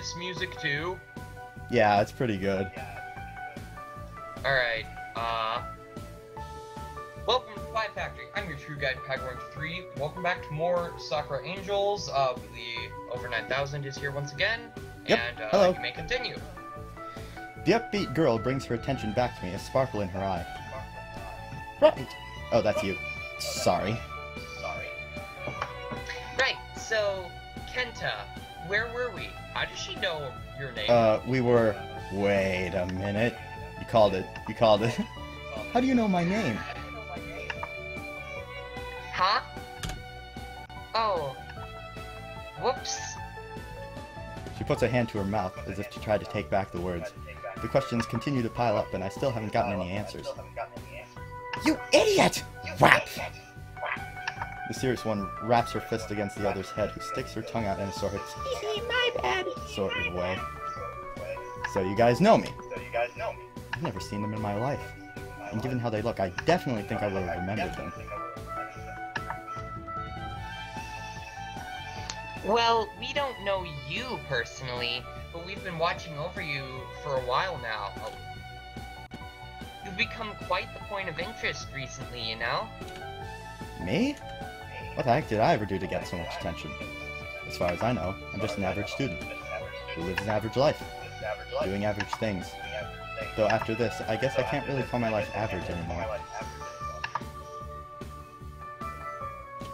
this music too? Yeah, it's pretty good. Alright, welcome to Fly Factory. I'm your true guide, Pag13. Welcome back to more Sakura Angels. The over 9,000 is here once again. Yep. And, hello. You may continue. The upbeat girl brings her attention back to me, a sparkle in her eye. Right. Oh, that's you. Sorry. Right, so, Kenta, where were we? How does she know your name? We were... Wait a minute. You called it. You called it. How do you know my name? Huh? Oh. Whoops. She puts a hand to her mouth, as if to try to take back the words. The questions continue to pile up, and I still haven't gotten any answers. You idiot! Whap! The serious one wraps her fist against the other's head, who sticks her tongue out in a sort of my bad sort of way. So you guys know me. I've never seen them in my life. And given how they look, I definitely think I would have remembered them. Well, we don't know you personally, but we've been watching over you for a while now. You've become quite the point of interest recently, you know? Me? What the heck did I ever do to get so much attention? As far as I know, I'm just an average student, who lives an average life, doing average things. Though after this, I guess I can't really call my life average anymore.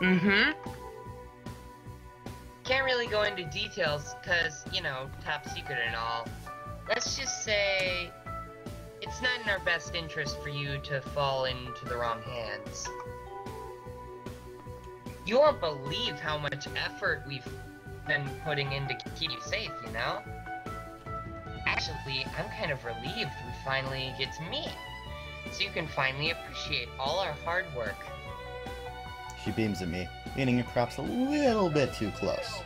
Mm-hmm. Can't really go into details, cause, you know, top secret and all. Let's just say, it's not in our best interest for you to fall into the wrong hands. You won't believe how much effort we've been putting in to keep you safe, you know? Actually, I'm kind of relieved we finally get to meet, so you can finally appreciate all our hard work. She beams at me, leaning perhaps a little bit too close.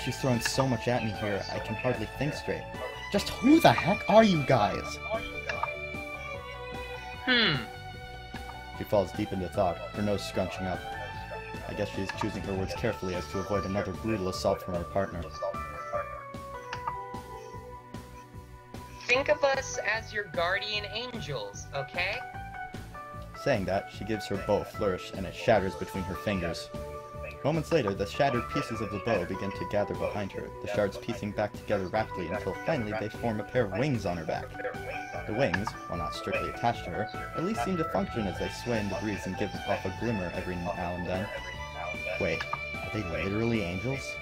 She's throwing so much at me here, I can hardly think straight. Just who the heck are you guys? She falls deep into thought, her nose scrunching up. I guess she is choosing her words carefully as to avoid another brutal assault from her partner. Think of us as your guardian angels, okay? Saying that, she gives her bow a flourish, and it shatters between her fingers. Moments later, the shattered pieces of the bow begin to gather behind her, the shards piecing back together rapidly until finally they form a pair of wings on her back. The wings, while not strictly attached to her, at least seem to function as they sway in the breeze and give off a glimmer every now and then. Wait, are they literally angels?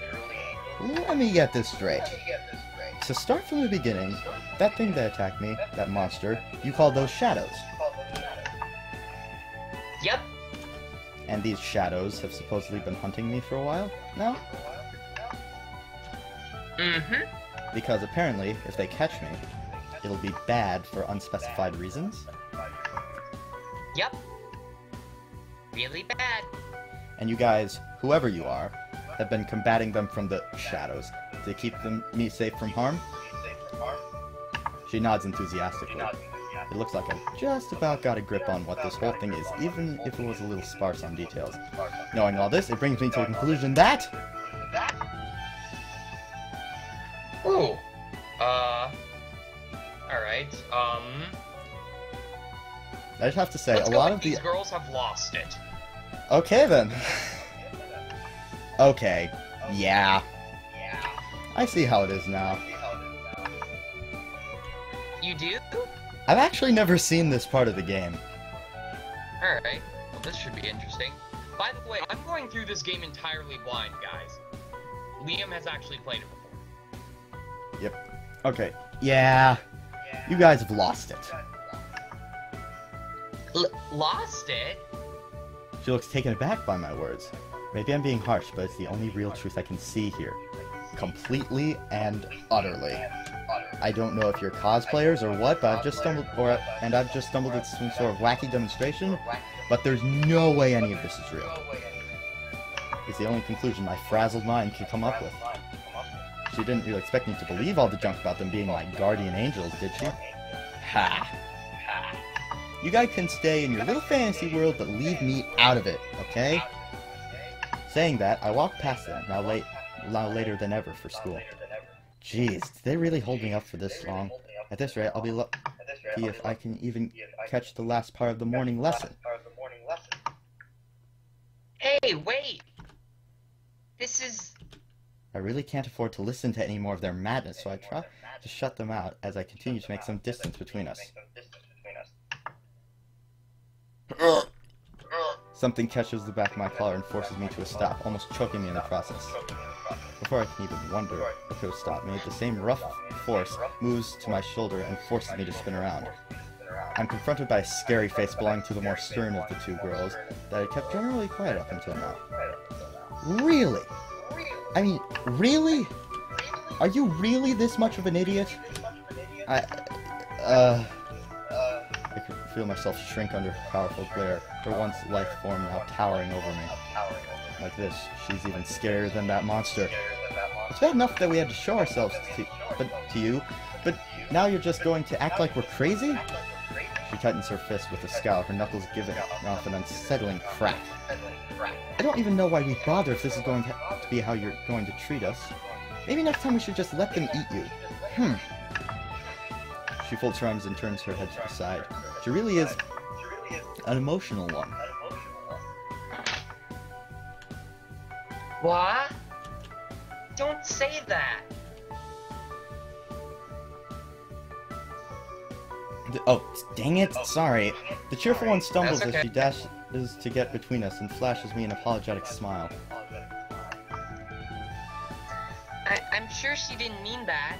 Let me get this straight. To start from the beginning, that thing that attacked me, that monster, you call those shadows. Yep. And these shadows have supposedly been hunting me for a while now? Mm-hmm. Because apparently, if they catch me, it'll be bad for unspecified reasons. Yep. Really bad. And you guys, whoever you are, have been combating them from the shadows to keep me safe from harm? She nods enthusiastically. It looks like I've just about got a grip on what this whole thing is, even if it was a little sparse on details. Knowing all this, it brings me to the conclusion that... Ooh. Alright, I just have to say, let's a go lot with of the... these girls have lost it. Okay, then. Okay. Yeah. I see how it is now. You do? I've actually never seen this part of the game. Alright, well this should be interesting. By the way, I'm going through this game entirely blind, guys. Liam has actually played it before. Yep. Okay. Yeah. You guys have lost it. Lost it? She looks taken aback by my words. Maybe I'm being harsh, but it's the only real truth I can see here. Completely and utterly. I don't know if you're cosplayers or what, but I've just stumbled at some sort of wacky demonstration, but there's no way any of this is real. It's the only conclusion my frazzled mind can come up with. She didn't really expect me to believe all the junk about them being my guardian angels, did she? Ha! You guys can stay in your little fantasy world, but leave me out of it, okay? Saying that, I walk past them, now later than ever for school. Jeez, did they really hold me up for this long? At this rate, I'll be lucky if I can even catch the last part of the morning lesson. Hey, wait! This is... I really can't afford to listen to any more of their madness, so I try to shut them out as I continue to make some distance between us. Something catches the back of my collar and forces me to a stop, almost choking me in the process. Before I can even wonder what could have stopped me, the same rough force moves to my shoulder and forces me to spin around. I'm confronted by a scary face belonging to the more stern of the two girls that I kept generally quiet up until now. Really? I mean, really? Are you really this much of an idiot? I could feel myself shrink under her powerful glare, her once life form now towering over me. Like this, she's even scarier than that monster. It's bad enough that we had to show ourselves to you, but now you're just going to act like we're crazy? She tightens her fist with a scowl, her knuckles giving off an unsettling crack. I don't even know why we bother if this is going to be how you're going to treat us. Maybe next time we should just let them eat you. She folds her arms and turns her head to the side. She really is an emotional one. What? Don't say that! Oh, dang it, sorry. The cheerful one stumbles That's okay. as she dashes to get between us and flashes me an apologetic smile. I'm sure she didn't mean that.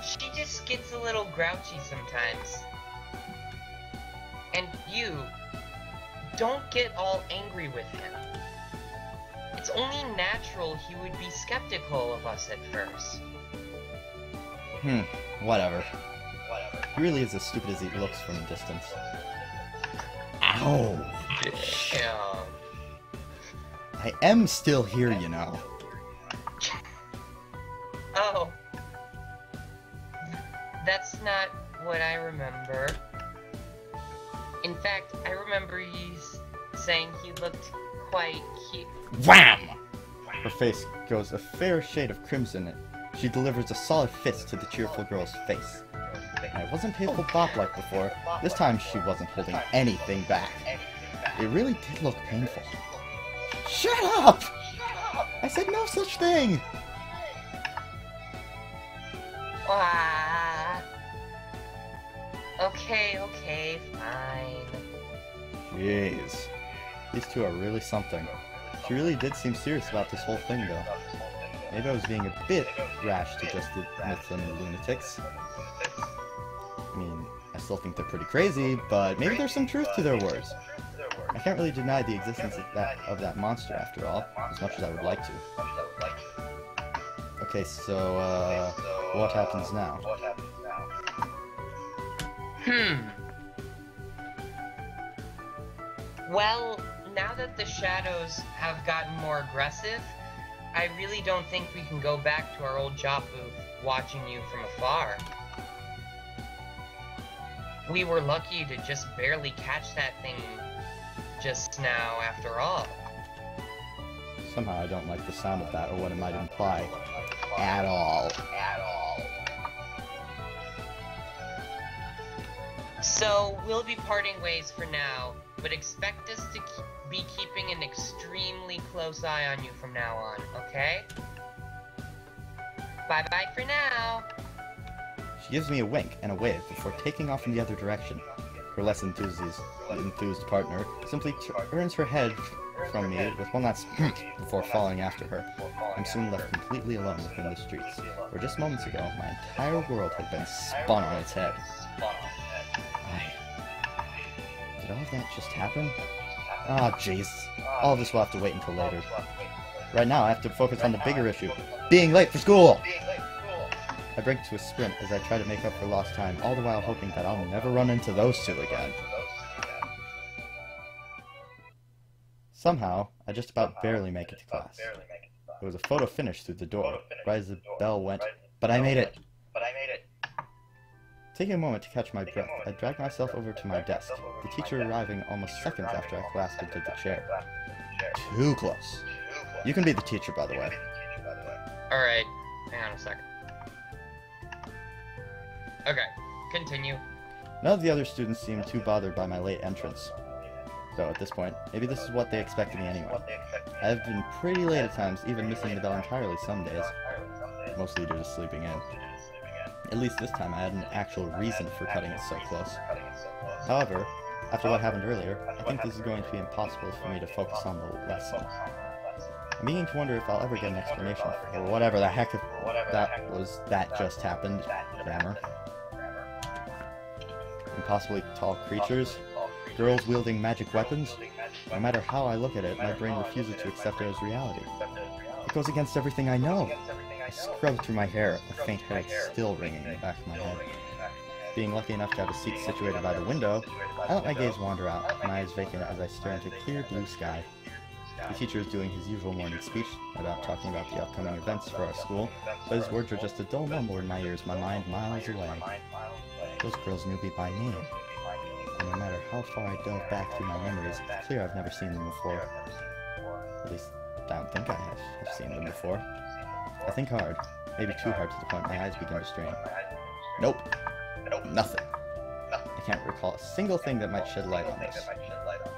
She just gets a little grouchy sometimes. And you, don't get all angry with him. It's only natural he would be skeptical of us at first. Whatever. He really is as stupid as he looks from a distance. Ow! Yeah. I am still here, you know. Oh. That's not what I remember. In fact, I remember you saying he looked quite cute. Wham! Her face goes a fair shade of crimson. She delivers a solid fist to the cheerful girl's face. And it wasn't painful bop like before. This time she wasn't holding anything back. It really did look painful. Shut up! I said no such thing! Ah. Okay, fine. Jeez. These two are really something. She really did seem serious about this whole thing, though. Maybe I was being a bit rash to just admit them lunatics. I mean, I still think they're pretty crazy, but maybe there's some truth to their words. I can't really deny the existence of that monster, after all, as much as I would like to. Okay, so, what happens now? Well, now that the shadows have gotten more aggressive, I really don't think we can go back to our old job booth watching you from afar. We were lucky to just barely catch that thing just now, after all. Somehow I don't like the sound of that or what it might imply. At all. So, we'll be parting ways for now, but expect us to be keeping an extremely close eye on you from now on, okay? Bye-bye for now! She gives me a wink and a wave before taking off in the other direction. Her less enthused partner simply turns her head from me with one last before falling after her. I'm soon left completely alone within the streets, where just moments ago, my entire world had been spun on its head. Did all of that just happen? Ah, jeez. All of this will have to wait until later. Right now, I have to focus on the bigger issue. Being late for school! I break to a sprint as I try to make up for lost time, all the while hoping that I'll never run into those two again. Somehow, I just about barely make it to class. It was a photo finish through the door, right as the bell went, but I made it! Taking a moment to catch my breath, I dragged myself over to my desk, the teacher arriving almost seconds after I collapsed into the chair. Too close. You can be the teacher, by the way. Alright, hang on a second. Okay, continue. None of the other students seemed too bothered by my late entrance. So at this point, maybe this is what they expected me anyway. I have been pretty late at times, even missing the bell entirely some days. Mostly due to sleeping in. At least this time I had an actual reason for cutting it so close. However, after what happened earlier, I think this is going to be impossible for me to focus on the lesson. I'm beginning to wonder if I'll ever get an explanation for whatever the heck that was that just happened. Grammar. Impossibly tall creatures. Girls wielding magic weapons. No matter how I look at it, my brain refuses to accept it as reality. It goes against everything I know. I scrubbed through my hair, a faint headache still ringing in the back of my head. Being lucky enough to have a seat situated by the window, I let my gaze wander out, my eyes vacant as I stare into clear blue sky. The teacher is doing his usual morning speech about talking about the upcoming events for our school, but his words are just a dull mumble in my ears, my mind miles away. Those girls knew me by name, and no matter how far I delve back through my memories, it's clear I've never seen them before. At least, I don't think I have seen them before. I think hard, maybe too hard to the point my eyes begin to strain. Nope. Nothing. I can't recall a single thing that might shed light on this.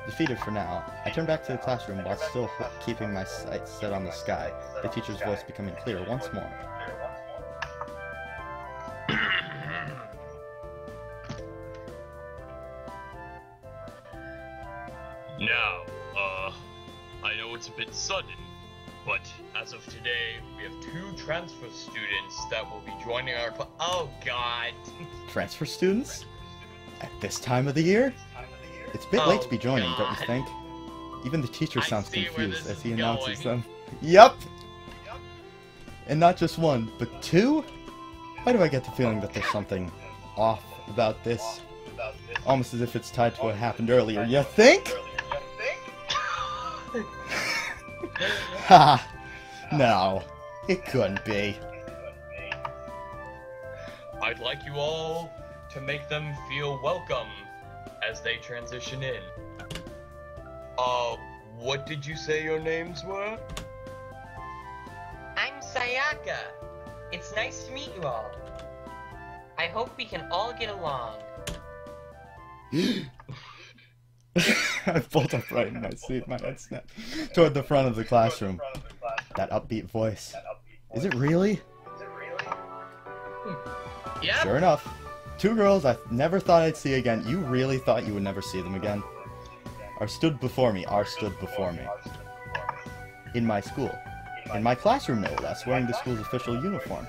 Defeated for now, I turn back to the classroom while still keeping my sights set on the sky, the teacher's voice becoming clear once more. Now, I know it's a bit sudden, but as of today, we have 2 transfer students that will be joining our class. Oh, God. Transfer students? At this time of the year? It's a bit late to be joining, don't you think? Even the teacher sounds confused as he announces them. Yup! And not just 1, but 2? Why do I get the feeling that there's something off about this? Almost as if it's tied to what happened earlier, you think? Ha! No, it couldn't be. I'd like you all to make them feel welcome as they transition in. What did you say your names were? I'm Sayaka. It's nice to meet you all. I hope we can all get along. I pulled up right in my seat, my head snapped toward the front of the classroom. That upbeat voice. Is it really? Yep. Sure enough. 2 girls I never thought I'd see again. You really thought you would never see them again? Are stood before me. In my school. In my classroom, no less, wearing the school's official uniform.